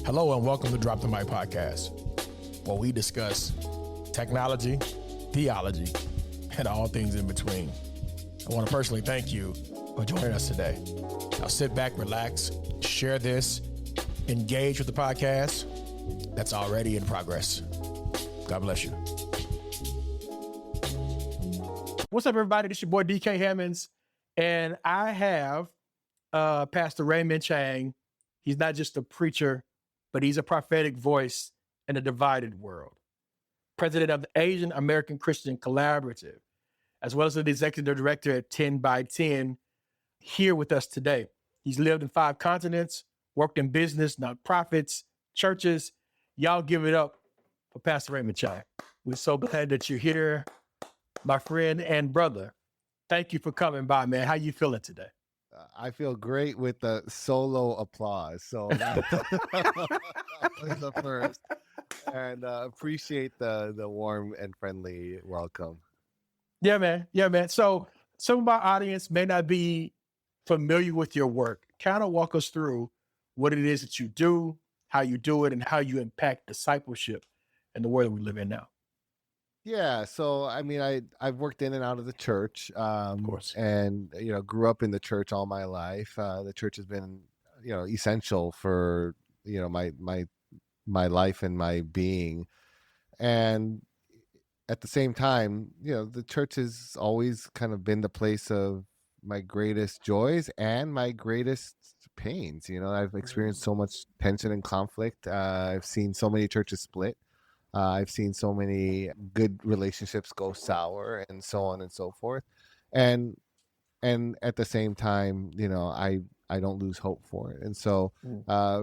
Hello and welcome to Drop the Mic Podcast, where we discuss technology, theology, and all things in between. I want to personally thank you for joining us today. Now sit back, relax, share this, engage with the podcast that's already in progress. God bless you. What's up, everybody? This is your boy DK Hammonds, and I have Pastor Raymond Chang. He's not just a preacher, but he's a prophetic voice in a divided world. President of the Asian American Christian Collaborative, as well as the executive director at 10 by 10, here with us today. He's lived in 5 continents, worked in business, nonprofits, churches. Y'all give it up for Pastor Raymond Chang. We're so glad that you're here, my friend and brother. Thank you for coming by, man. How you feeling today? I feel great with the solo applause. So that was the first. And appreciate the warm and friendly welcome. Yeah, man. So some of our audience may not be familiar with your work. Kind of walk us through what it is that you do, how you do it, and how you impact discipleship in the world that we live in now. Yeah, so I mean, I've worked in and out of the church, Of course. and grew up in the church all my life. The church has been, essential for my life and my being, and at the same time, the church has always kind of been the place of my greatest joys and my greatest pains. I've experienced so much tension and conflict. I've seen so many churches split. I've seen so many good relationships go sour and so on and so forth. And at the same time, I don't lose hope for it. And so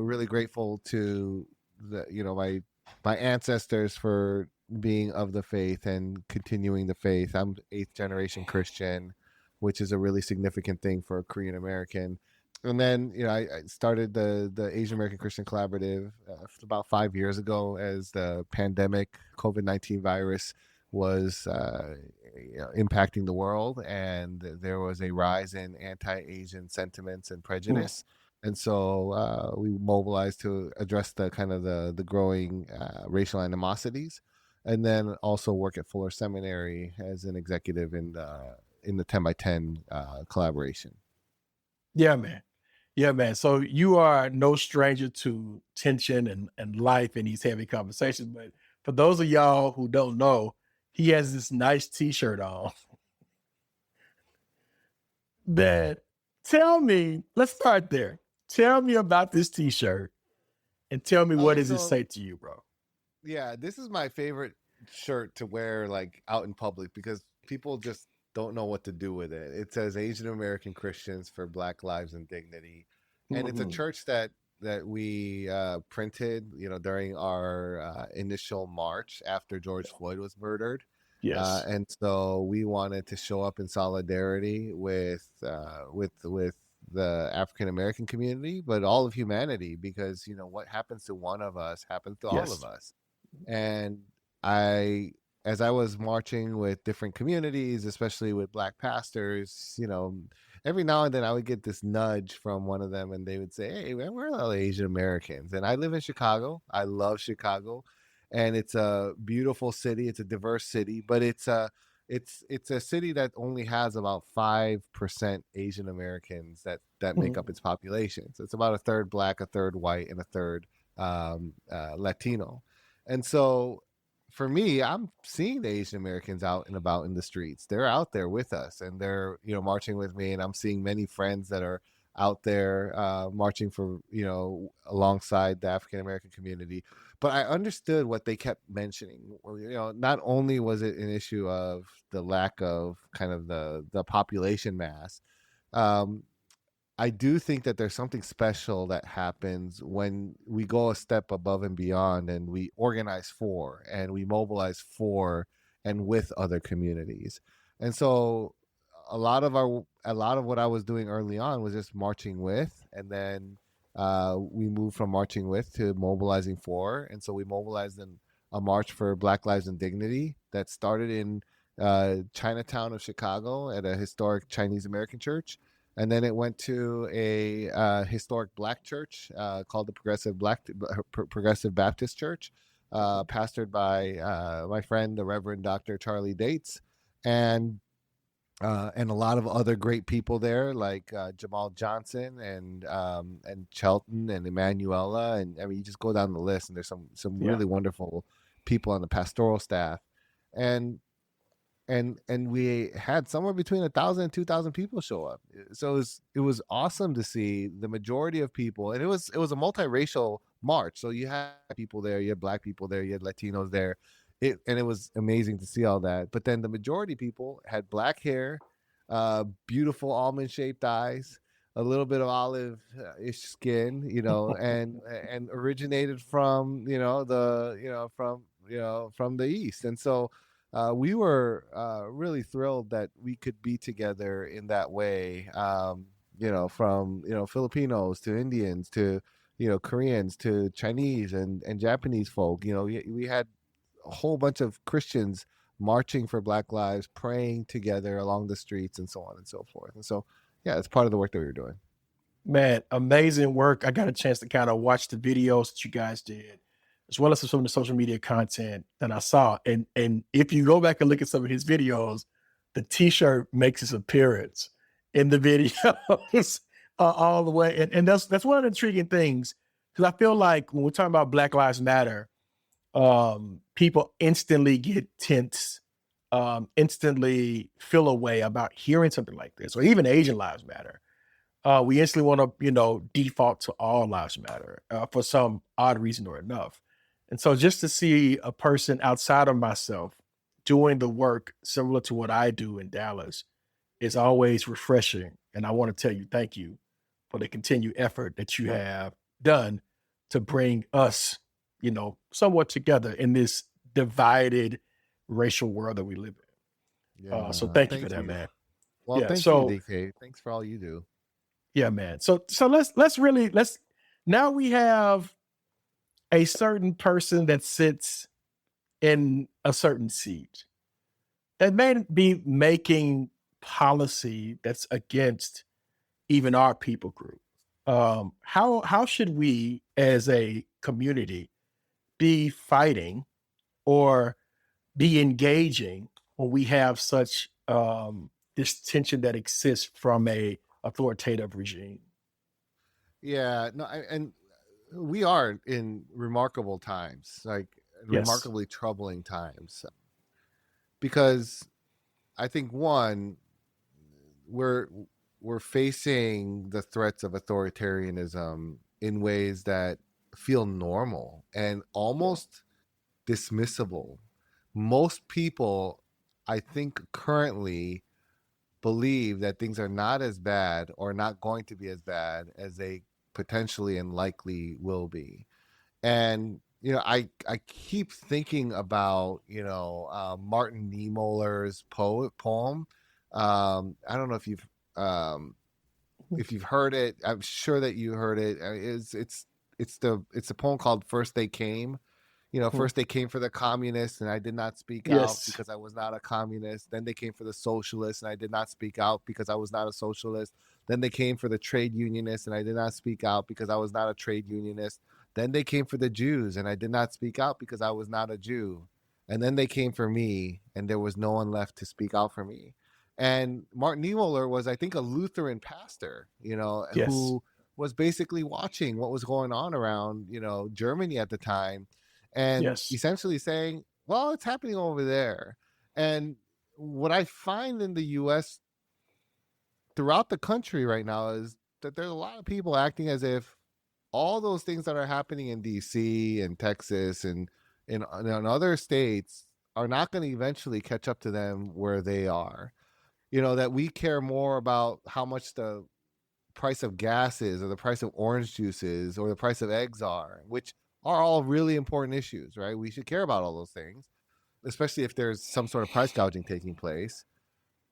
really grateful to my ancestors for being of the faith and continuing the faith. I'm 8th generation Christian, which is a really significant thing for a Korean American. And then, I started the Asian American Christian Collaborative about 5 years ago as the pandemic COVID-19 virus was impacting the world, and there was a rise in anti-Asian sentiments and prejudice. And so we mobilized to address the kind of the growing racial animosities, and then also work at Fuller Seminary as an executive in the 10 by 10 collaboration. Yeah, man. So you are no stranger to tension and life and these heavy conversations. But for those of y'all who don't know, he has this nice t-shirt on. Let's start there. Tell me about this t-shirt and tell me what does it say to you, bro? Yeah, this is my favorite shirt to wear like out in public because people just don't know what to do with it. It says Asian American Christians for Black Lives and Dignity. And it's a church that we printed, during our initial march after George Floyd was murdered. Yes. And so we wanted to show up in solidarity with the African American community, but all of humanity, because what happens to one of us happens to all of us. And as I was marching with different communities, especially with Black pastors, every now and then I would get this nudge from one of them and they would say, "Hey, man, we're all Asian Americans." And I live in Chicago. I love Chicago. And it's a beautiful city. It's a diverse city, but it's a city that only has about 5% Asian Americans that make up its population. So it's about a third Black, a third white, and a third Latino. And so for me, I'm seeing the Asian Americans out and about in the streets. They're out there with us and they're, marching with me. And I'm seeing many friends that are out there marching for, alongside the African American community. But I understood what they kept mentioning. Not only was it an issue of the lack of kind of the population mass, I do think that there's something special that happens when we go a step above and beyond and we organize for and we mobilize for and with other communities. And so a lot of what I was doing early on was just marching with, and then we moved from marching with to mobilizing for. And so we mobilized in a march for Black Lives and Dignity that started in Chinatown of Chicago at a historic Chinese American church. And then it went to a historic Black church called the Progressive Baptist Church, pastored by my friend, the Reverend Dr. Charlie Dates, and a lot of other great people there, like Jamal Johnson and Chelton and Emanuela, and I mean, you just go down the list, and there's some really wonderful people on the pastoral staff, and we had somewhere between 1,000 and 2,000 people show up. So it was awesome to see the majority of people, and it was a multiracial march. So you had people there, you had Black people there, you had Latinos there, and it was amazing to see all that. But then the majority of people had Black hair, beautiful almond shaped eyes, a little bit of olive-ish skin, and originated from from the East, and so. We were really thrilled that we could be together in that way. From Filipinos to Indians to Koreans to Chinese and Japanese folk. We had a whole bunch of Christians marching for Black lives, praying together along the streets, and so on and so forth. And so, yeah, it's part of the work that we were doing. Man, amazing work. I got a chance to kind of watch the videos that you guys did, as well as some of the social media content that I saw. And if you go back and look at some of his videos, the T-shirt makes its appearance in the videos all the way. And that's one of the intriguing things, because I feel like when we're talking about Black Lives Matter, people instantly get tense, instantly feel a way about hearing something like this, or even Asian Lives Matter. We instantly want to, default to all lives matter for some odd reason or enough. And so just to see a person outside of myself doing the work similar to what I do in Dallas is always refreshing. And I want to tell you, thank you for the continued effort that you have done to bring us, somewhat together in this divided racial world that we live in. Yeah, So thank you for thank that, you. man. Well, Yeah. thank you, So DK. Thanks for all you do. yeah, man. So let's now we have a certain person that sits in a certain seat that may be making policy that's against even our people group. How should we as a community be fighting or be engaging when we have such this tension that exists from a authoritative regime? Yeah, no, and we are in remarkable times, like Yes. remarkably troubling times, because I think one, we're facing the threats of authoritarianism in ways that feel normal and almost dismissible. Most people, I think, currently believe that things are not as bad or not going to be as bad as they potentially and likely will be. And I keep thinking about Martin Niemöller's poem. I don't know if you've heard it. I'm sure that you heard it. It's the poem called "First They Came." First they came for the communists, and I did not speak out Yes. because I was not a communist. Then they came for the socialists, and I did not speak out because I was not a socialist. Then they came for the trade unionists, and I did not speak out because I was not a trade unionist. Then they came for the Jews, and I did not speak out because I was not a Jew. And then they came for me, and there was no one left to speak out for me. And Martin Niemöller was, I think, a Lutheran pastor, Yes. who was basically watching what was going on around, Germany at the time, and Yes. essentially saying, well, it's happening over there. And what I find in the US throughout the country right now is that there's a lot of people acting as if all those things that are happening in DC and Texas and in other states are not going to eventually catch up to them where they are. That we care more about how much the price of gas is, or the price of orange juice is, or the price of eggs are, which are all really important issues, right? We should care about all those things, especially if there's some sort of price gouging taking place.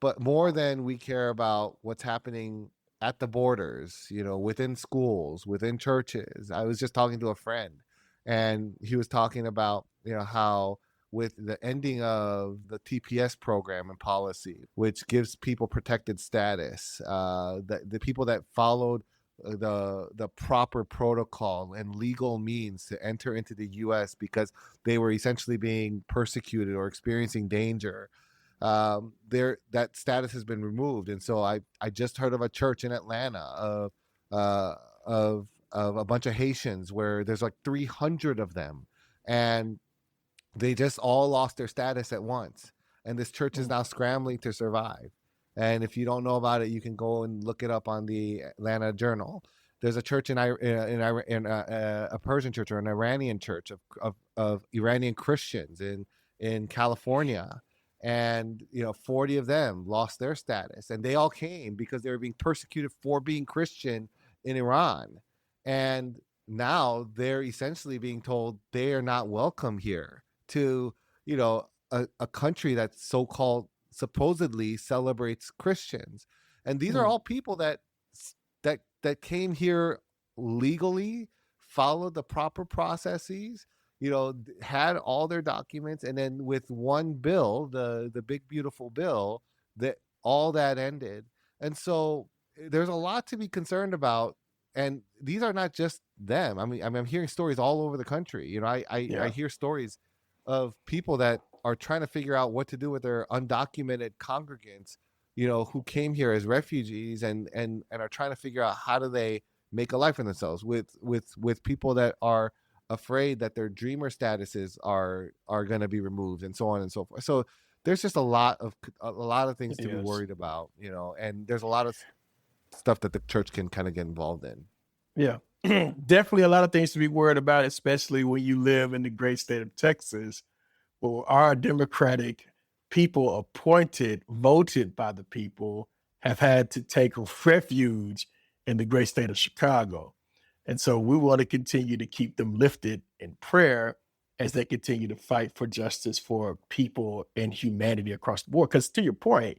But more than we care about what's happening at the borders, within schools, within churches. I was just talking to a friend, and he was talking about, how with the ending of the TPS program and policy, which gives people protected status. The people that followed the proper protocol and legal means to enter into the U.S. because they were essentially being persecuted or experiencing danger, that status has been removed. And so I just heard of a church in Atlanta of a bunch of Haitians where there's like 300 of them, and they just all lost their status at once. And this church is now scrambling to survive. And if you don't know about it, you can go and look it up on the Atlanta Journal. There's a church in a Persian church or an Iranian church of Iranian Christians in California. And 40 of them lost their status, and they all came because they were being persecuted for being Christian in Iran. And now they're essentially being told they are not welcome here to a country that so-called supposedly celebrates Christians. And these are all people that came here legally, followed the proper processes, had all their documents, and then with one bill, the big beautiful bill, that all that ended. And so there's a lot to be concerned about. And these are not just them. I mean, I'm hearing stories all over the country. I hear stories of people that are trying to figure out what to do with their undocumented congregants, who came here as refugees and are trying to figure out how do they make a life for themselves with people that are afraid that their dreamer statuses are going to be removed, and so on and so forth. So there's just a lot of things to be worried about, and there's a lot of stuff that the church can kind of get involved in. Yeah, definitely a lot of things to be worried about, especially when you live in the great state of Texas, where our Democratic people voted by the people, have had to take refuge in the great state of Chicago. And so we want to continue to keep them lifted in prayer as they continue to fight for justice for people and humanity across the board. Because to your point,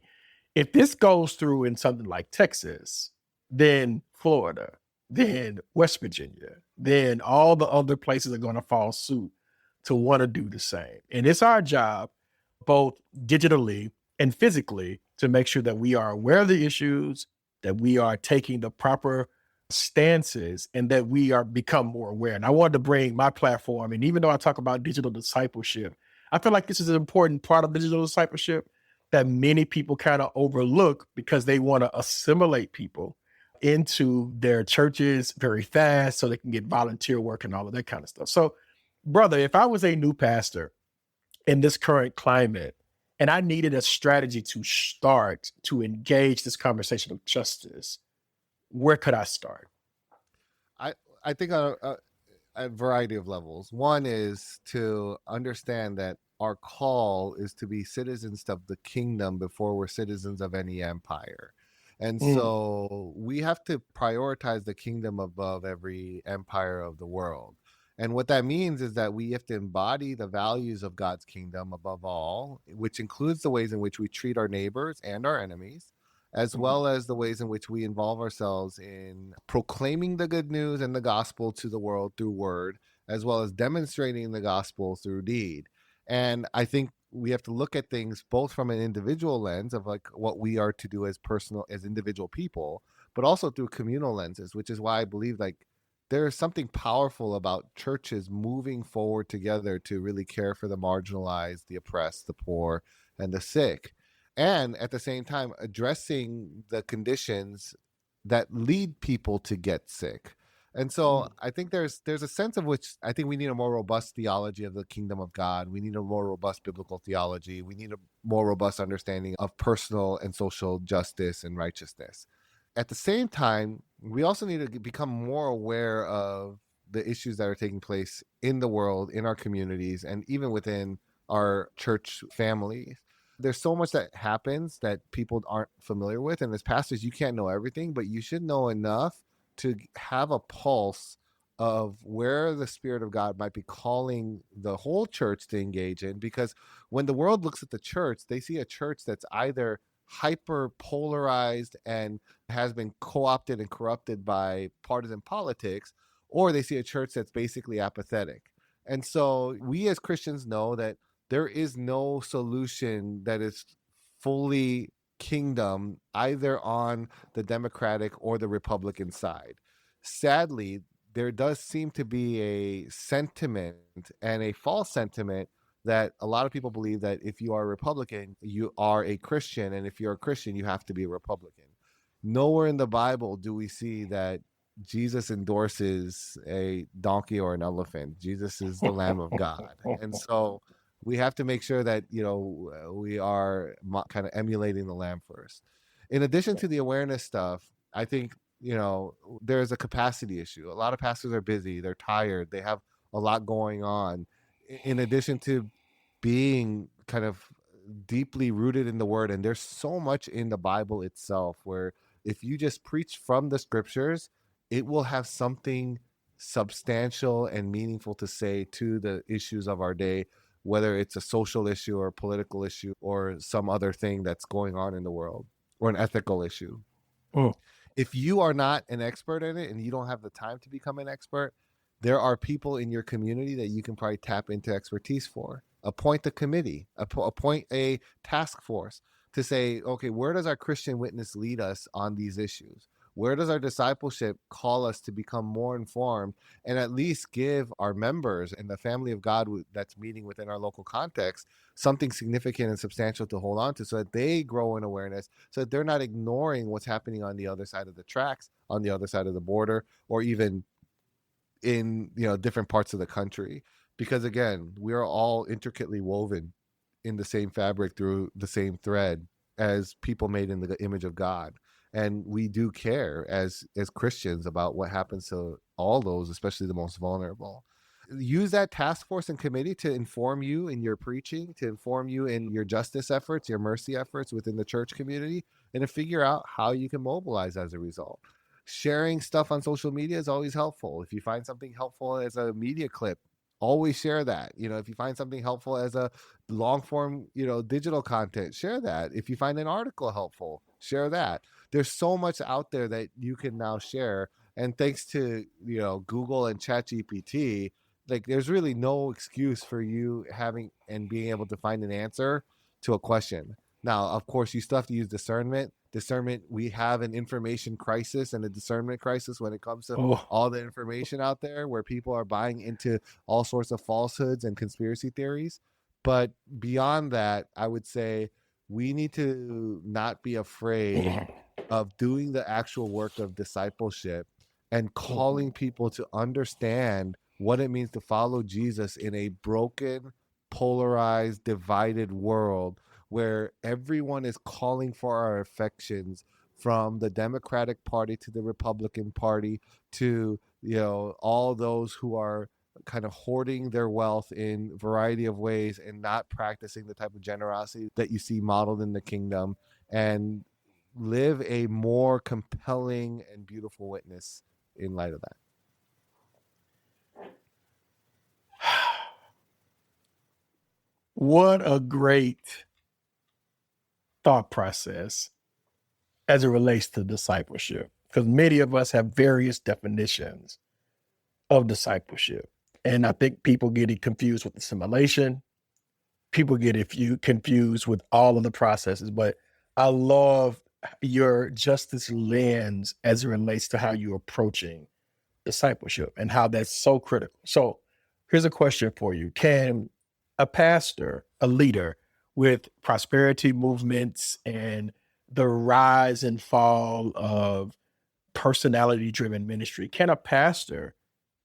if this goes through in something like Texas, then Florida, then West Virginia, then all the other places are going to follow suit to want to do the same. And it's our job, both digitally and physically, to make sure that we are aware of the issues, that we are taking the proper stances, and that we are become more aware. And I wanted to bring my platform, and even though I talk about digital discipleship, I feel like this is an important part of digital discipleship that many people kind of overlook because they want to assimilate people into their churches very fast so they can get volunteer work and all of that kind of stuff. So, brother, if I was a new pastor in this current climate and I needed a strategy to start to engage this conversation of justice, where could I start? I think on a variety of levels. One is to understand that our call is to be citizens of the kingdom before we're citizens of any empire. And so we have to prioritize the kingdom above every empire of the world. And what that means is that we have to embody the values of God's kingdom above all, which includes the ways in which we treat our neighbors and our enemies, as well as the ways in which we involve ourselves in proclaiming the good news and the gospel to the world through word, as well as demonstrating the gospel through deed. And I think we have to look at things both from an individual lens of like what we are to do as individual people, but also through communal lenses, which is why I believe like there is something powerful about churches moving forward together to really care for the marginalized, the oppressed, the poor, and the sick. And at the same time, addressing the conditions that lead people to get sick. And so I think there's a sense of which I think we need a more robust theology of the kingdom of God. We need a more robust biblical theology. We need a more robust understanding of personal and social justice and righteousness. At the same time, we also need to become more aware of the issues that are taking place in the world, in our communities, and even within our church families. There's so much that happens that people aren't familiar with. And as pastors, you can't know everything, but you should know enough to have a pulse of where the Spirit of God might be calling the whole church to engage in. Because when the world looks at the church, they see a church that's either hyper polarized and has been co-opted and corrupted by partisan politics, or they see a church that's basically apathetic. And so we as Christians know that there is no solution that is fully kingdom either on the Democratic or the Republican side. Sadly, there does seem to be a sentiment, and a false sentiment, that a lot of people believe that if you are a Republican, you are a Christian, and if you're a Christian, you have to be a Republican. Nowhere in the Bible do we see that Jesus endorses a donkey or an elephant. Jesus is the Lamb of God. And so we have to make sure that, we are kind of emulating the Lamb first. In addition to the awareness stuff, I think, there's a capacity issue. A lot of pastors are busy, they're tired, they have a lot going on. In addition to being kind of deeply rooted in the word, and there's so much in the Bible itself where if you just preach from the scriptures, it will have something substantial and meaningful to say to the issues of our day, whether it's a social issue or a political issue or some other thing that's going on in the world, or an ethical issue. Mm. If you are not an expert in it and you don't have the time to become an expert, there are people in your community that you can probably tap into expertise for. Appoint a committee, appoint a task force to say, okay, where does our Christian witness lead us on these issues? Where does our discipleship call us to become more informed, and at least give our members and the family of God that's meeting within our local context something significant and substantial to hold on to, so that they grow in awareness, so that they're not ignoring what's happening on the other side of the tracks, on the other side of the border, or even in different parts of the country. Because again, we are all intricately woven in the same fabric through the same thread as people made in the image of God. And we do care as Christians about what happens to all those, especially the most vulnerable. Use that task force and committee to inform you in your preaching, to inform you in your justice efforts, your mercy efforts within the church community, and to figure out how you can mobilize as a result. Sharing stuff on social media is always helpful. If you find something helpful as a media clip, always share that. If you find something helpful as a long form, digital content, share that. If you find an article helpful, share that. There's so much out there that you can now share. And thanks to, Google and ChatGPT, like there's really no excuse for you having and being able to find an answer to a question. Now, of course, you still have to use discernment. We have an information crisis and a discernment crisis when it comes to all the information out there, where people are buying into all sorts of falsehoods and conspiracy theories. But beyond that, I would say we need to not be afraid of doing the actual work of discipleship and calling people to understand what it means to follow Jesus in a broken, polarized, divided world, where everyone is calling for our affections, from the Democratic Party to the Republican Party to, all those who are kind of hoarding their wealth in a variety of ways and not practicing the type of generosity that you see modeled in the kingdom, and live a more compelling and beautiful witness in light of that. What a great thought process as it relates to discipleship, because many of us have various definitions of discipleship. And I think people get it confused with assimilation. People get it confused with all of the processes, but I love your justice lens as it relates to how you're approaching discipleship and how that's so critical. So here's a question for you. Can a pastor, a leader with prosperity movements and the rise and fall of personality-driven ministry, can a pastor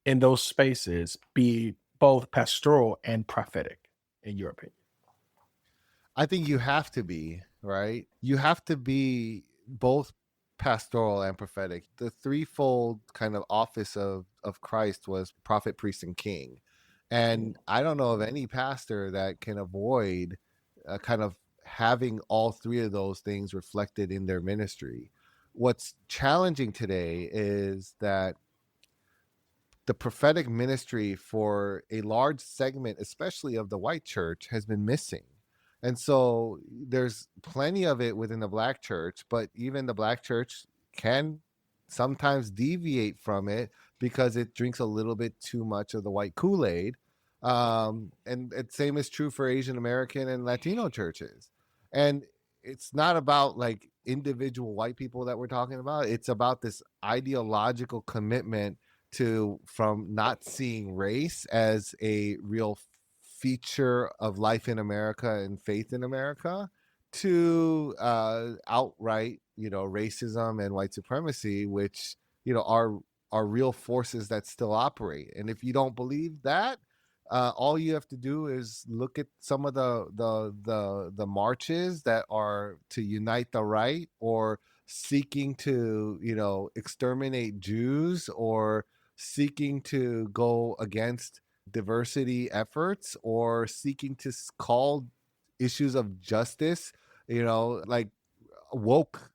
in those spaces be both pastoral and prophetic, in your opinion? I think you have to be, right? You have to be both pastoral and prophetic. The threefold kind of office of Christ was prophet, priest, and king. And I don't know of any pastor that can avoid kind of having all three of those things reflected in their ministry. What's challenging today is that the prophetic ministry for a large segment, especially of the white church, has been missing. And so there's plenty of it within the Black church, but even the Black church can sometimes deviate from it because it drinks a little bit too much of the white Kool-Aid. And same is true for Asian American and Latino churches. And it's not about like individual white people that we're talking about. It's about this ideological commitment to from not seeing race as a real feature of life in America and faith in America to outright, racism and white supremacy, which, are real forces that still operate. And if you don't believe that, all you have to do is look at some of the marches that are to unite the right or seeking to exterminate Jews or seeking to go against diversity efforts or seeking to call issues of justice, like woke,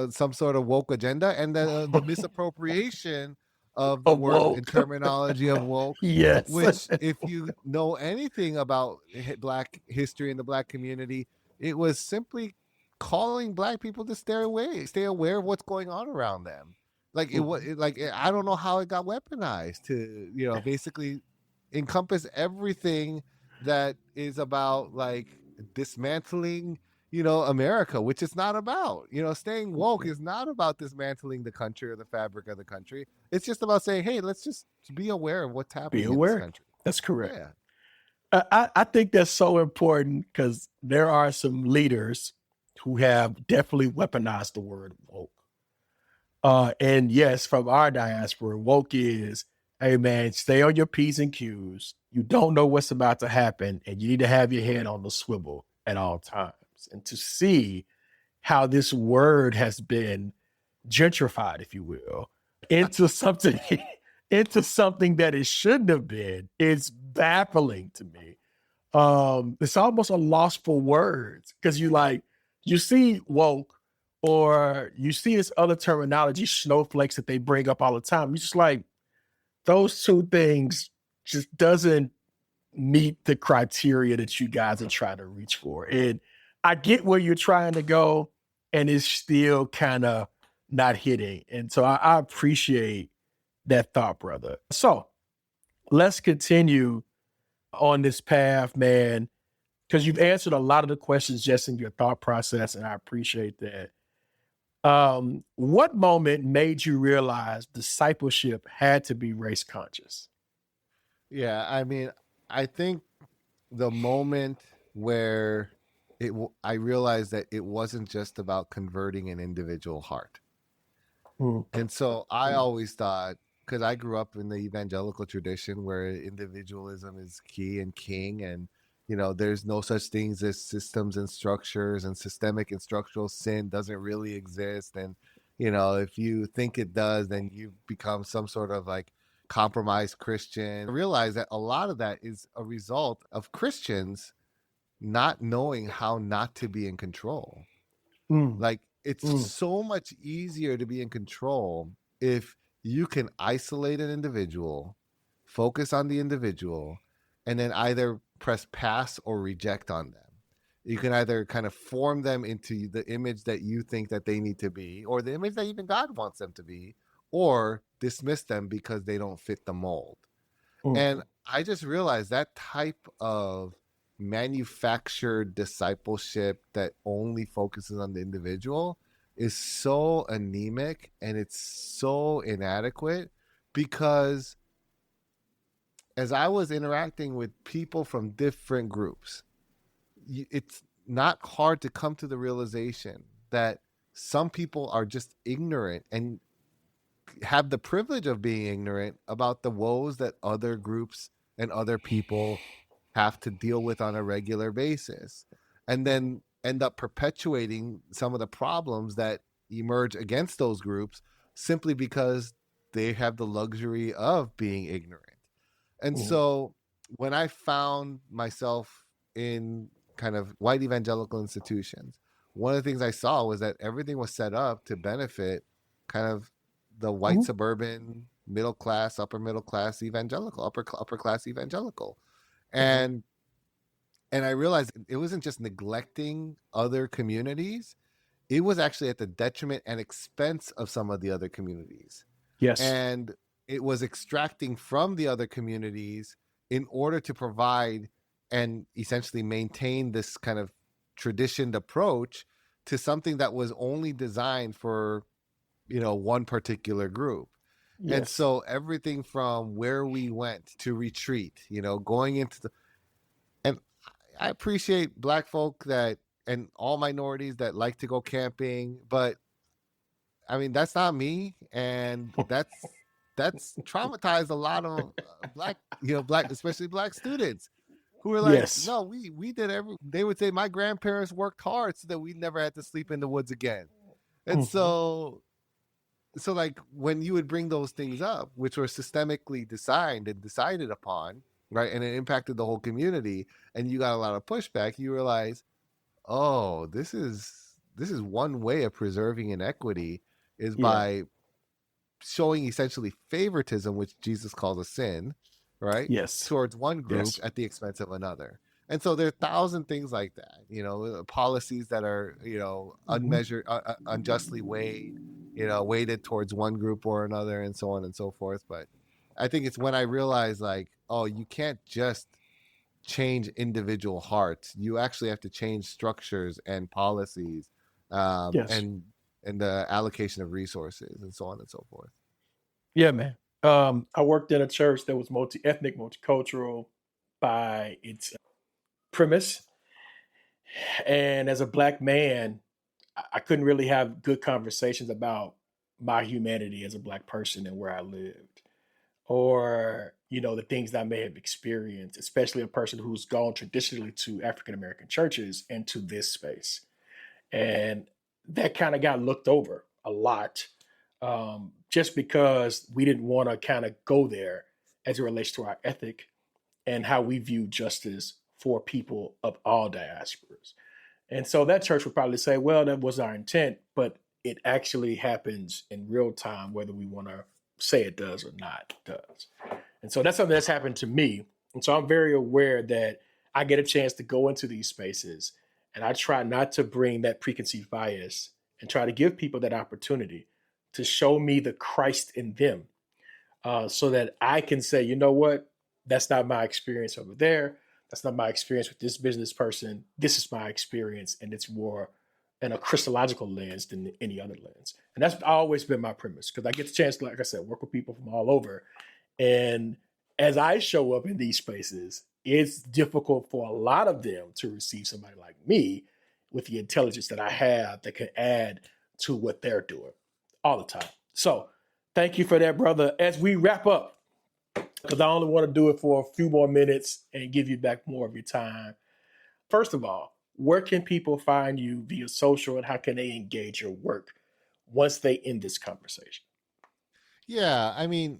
some sort of woke agenda, and the misappropriation of the word and Awoke. terminology of woke, Yes. which if you know anything about Black history and the Black community, it was simply calling Black people to stay aware of what's going on around them. Like I don't know how it got weaponized to basically encompass everything that is about like dismantling America, which it's not about. Staying woke is not about dismantling the country or the fabric of the country. It's just about saying, hey, let's just be aware of what's Be happening in this aware. country. That's correct. Yeah. I think that's so important because there are some leaders who have definitely weaponized the word woke. And yes, from our diaspora, woke is, hey man, stay on your P's and Q's. You don't know what's about to happen, and you need to have your head on the swivel at all times. And to see how this word has been gentrified, if you will, into something into something that it shouldn't have been is baffling to me. It's almost a loss for words because you see woke or you see this other terminology, snowflakes, that they bring up all the time. You're just like, those two things just doesn't meet the criteria that you guys are trying to reach for. And I get where you're trying to go, and it's still kind of not hitting. And so I appreciate that thought, brother. So let's continue on this path, man, because you've answered a lot of the questions just in your thought process, and I appreciate that. What moment made you realize discipleship had to be race conscious? Yeah. I mean, I think the moment where I realized that it wasn't just about converting an individual heart. And so I always thought, because I grew up in the evangelical tradition where individualism is key and king, and there's no such things as systems and structures, and systemic and structural sin doesn't really exist. And if you think it does, then you become some sort of like compromised Christian. I realize that a lot of that is a result of Christians not knowing how not to be in control. Like it's so much easier to be in control if you can isolate an individual, focus on the individual, and then either press pass or reject on them. You can either kind of form them into the image that you think that they need to be, or the image that even God wants them to be, or dismiss them because they don't fit the mold. And I just realized that type of manufactured discipleship that only focuses on the individual is so anemic and it's so inadequate, because as I was interacting with people from different groups, it's not hard to come to the realization that some people are just ignorant and have the privilege of being ignorant about the woes that other groups and other people have to deal with on a regular basis, and then end up perpetuating some of the problems that emerge against those groups simply because they have the luxury of being ignorant. And so when I found myself in kind of white evangelical institutions, one of the things I saw was that everything was set up to benefit kind of the white suburban middle class, upper middle class evangelical, upper class evangelical. And I realized it wasn't just neglecting other communities, it was actually at the detriment and expense of some of the other communities. Yes. And it was extracting from the other communities in order to provide and essentially maintain this kind of traditioned approach to something that was only designed for, one particular group. And Yes. so everything from where we went to retreat, going into and I appreciate Black folk and all minorities that like to go camping, but I mean, that's not me. And that's traumatized a lot of black, especially Black students who were like, Yes. no, we did they would say my grandparents worked hard so that we never had to sleep in the woods again. And so like when you would bring those things up, which were systemically designed and decided upon, right, and it impacted the whole community, and you got a lot of pushback, you realize, oh, this is one way of preserving inequity is by showing essentially favoritism, which Jesus calls a sin, right? Yes. Towards one group Yes. at the expense of another. And so there are 1,000 things like that, policies that are, unmeasured, unjustly weighted towards one group or another, and so on and so forth. But I think it's when I realized, like, oh, you can't just change individual hearts. You actually have to change structures and policies, Yes. and the allocation of resources, and so on and so forth. Yeah, man. I worked in a church that was multi-ethnic, multicultural by its premise. And as a Black man, I couldn't really have good conversations about my humanity as a Black person and where I lived, or the things that I may have experienced, especially a person who's gone traditionally to African American churches and to this space. And that kind of got looked over a lot, just because we didn't want to kind of go there as it relates to our ethic and how we view justice for people of all diasporas. And so that church would probably say, well, that was our intent, but it actually happens in real time, whether we want to say it does or not does. And so that's something that's happened to me. And so I'm very aware that I get a chance to go into these spaces, and I try not to bring that preconceived bias and try to give people that opportunity to show me the Christ in them, so that I can say, you know what, that's not my experience over there. That's not my experience with this business person. This is my experience, and it's more in a Christological lens than any other lens. And that's always been my premise, because I get the chance, like I said, work with people from all over. And as I show up in these spaces, it's difficult for a lot of them to receive somebody like me with the intelligence that I have that can add to what they're doing all the time. So thank you for that, brother. As we wrap up, because I only want to do it for a few more minutes and give you back more of your time. First of all, where can people find you via social, and how can they engage your work once they end this conversation? Yeah, I mean,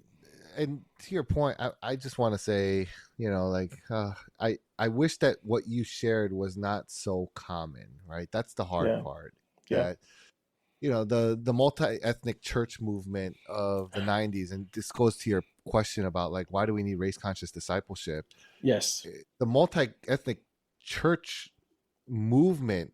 and to your point, I just want to say, I wish that what you shared was not so common, right? That's the hard part. Yeah. That the multi-ethnic church movement of the 90s, and this goes to your question about, like, why do we need race conscious discipleship? Yes. The multi-ethnic church movement,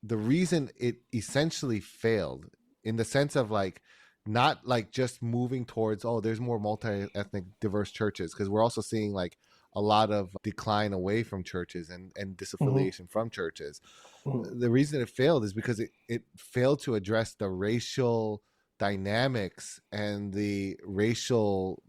the reason it essentially failed, in the sense of, like, not like just moving towards, oh, there's more multi-ethnic diverse churches, because we're also seeing, like, a lot of decline away from churches and disaffiliation from churches. The reason it failed is because it failed to address the racial dynamics and the racial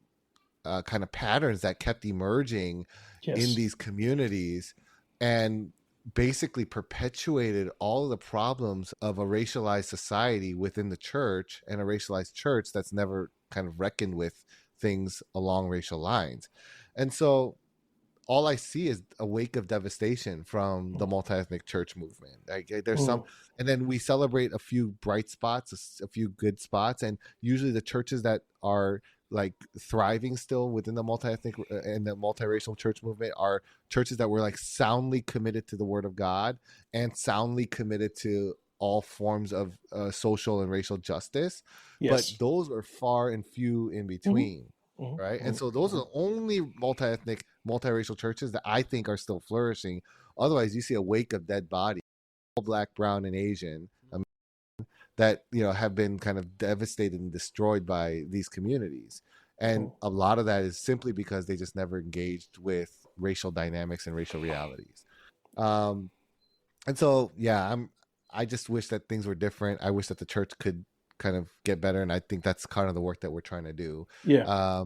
kind of patterns that kept emerging in these communities, and basically perpetuated all of the problems of a racialized society within the church, and a racialized church that's never kind of reckoned with things along racial lines. And so all I see is a wake of devastation from the multi-ethnic church movement. Like, there's some, and then we celebrate a few bright spots, a few good spots, and usually the churches that are, like, thriving still within the multi-ethnic and the multiracial church movement are churches that were, like, soundly committed to the Word of God and soundly committed to all forms of social and racial justice. But those are far and few in between. Right. And so those are the only multi-ethnic, multiracial churches that I think are still flourishing. Otherwise, you see a wake of dead bodies, all Black, brown, and Asian, that have been kind of devastated and destroyed by these communities. And a lot of that is simply because they just never engaged with racial dynamics and racial realities. And so, yeah, I just wish that things were different. I wish that the church could kind of get better. And I think that's kind of the work that we're trying to do. Yeah.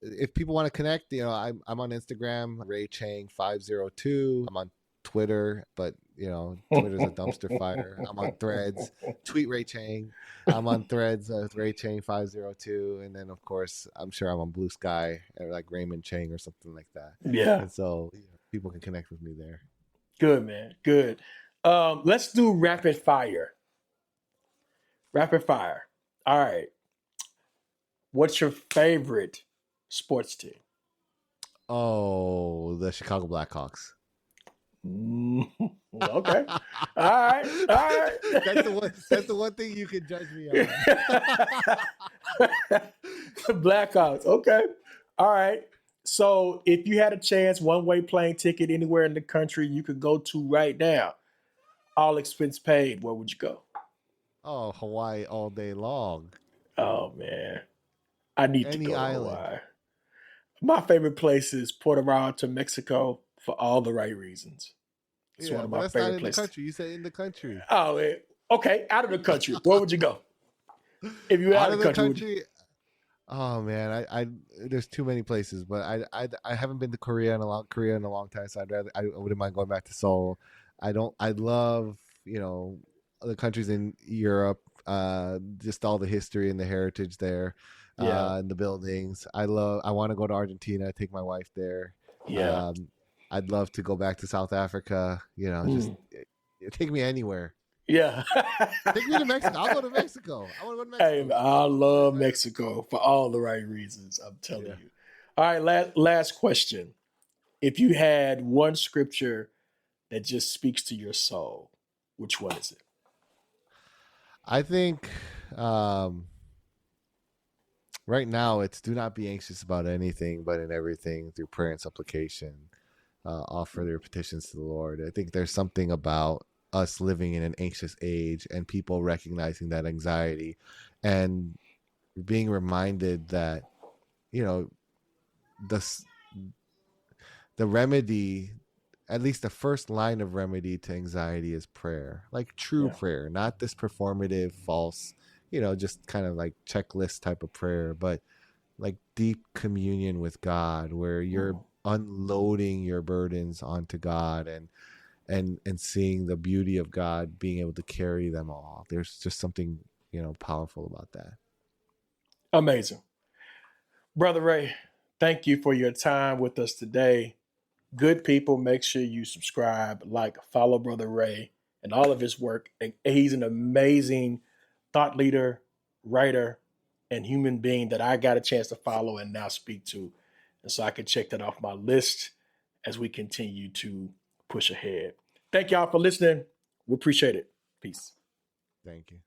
If people want to connect, I'm on Instagram, Ray Chang 502. I'm on Twitter, but Twitter's a dumpster fire. I'm on Threads, tweet Ray Chang. I'm on Threads, Ray Chang 502, and then of course I'm sure I'm on Blue Sky, or like Raymond Chang or something like that. Yeah. And so people can connect with me there. Good, man. Good. Let's do rapid fire. Rapid fire. All right. What's your favorite sports team? Oh, the Chicago Blackhawks. Okay. All right. That's the one thing you can judge me on. Blackhawks. Okay. All right. So if you had a chance, one-way plane ticket anywhere in the country you could go to right now, all expense paid, where would you go? Oh, Hawaii all day long. Oh, man. I need Any to go island. to Hawaii. My favorite place is Puerto Vallarta, Mexico, for all the right reasons. It's one of my favorite places. The country. You said in the country. Oh, okay. Out of the country. Where would you go? If you were out of the country. Oh man, I there's too many places, but I haven't been to Korea in a long time, so I wouldn't mind going back to Seoul. I love the countries in Europe, just all the history and the heritage there, and the buildings. I want to go to Argentina, take my wife there. Yeah. I'd love to go back to South Africa. Just take me anywhere. Yeah. Take me to Mexico. I'll go to Mexico. I want to go to Mexico. Hey, I love Mexico for all the right reasons. I'm telling you. All right. Last question. If you had one scripture that just speaks to your soul, which one is it? I think right now it's do not be anxious about anything, but in everything through prayer and supplication, offer their petitions to the Lord. I think there's something about us living in an anxious age and people recognizing that anxiety and being reminded that, the remedy, at least the first line of remedy to anxiety, is prayer, like true prayer, not this performative, false, just kind of like checklist type of prayer, but like deep communion with God, where you're unloading your burdens onto God and seeing the beauty of God being able to carry them all. There's just something, powerful about that. Amazing. Brother Ray, thank you for your time with us today. Good people, make sure you subscribe, follow Brother Ray and all of his work. He's an amazing thought leader, writer, and human being that I got a chance to follow and now speak to. And so I can check that off my list as we continue to push ahead. Thank y'all for listening. We appreciate it. Peace. Thank you.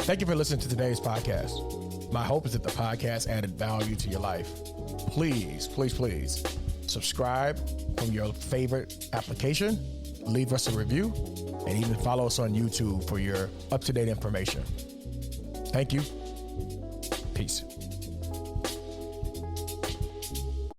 Thank you for listening to today's podcast. My hope is that the podcast added value to your life. Please, please, please subscribe from your favorite application, leave us a review, and even follow us on YouTube for your up-to-date information. Thank you. Peace.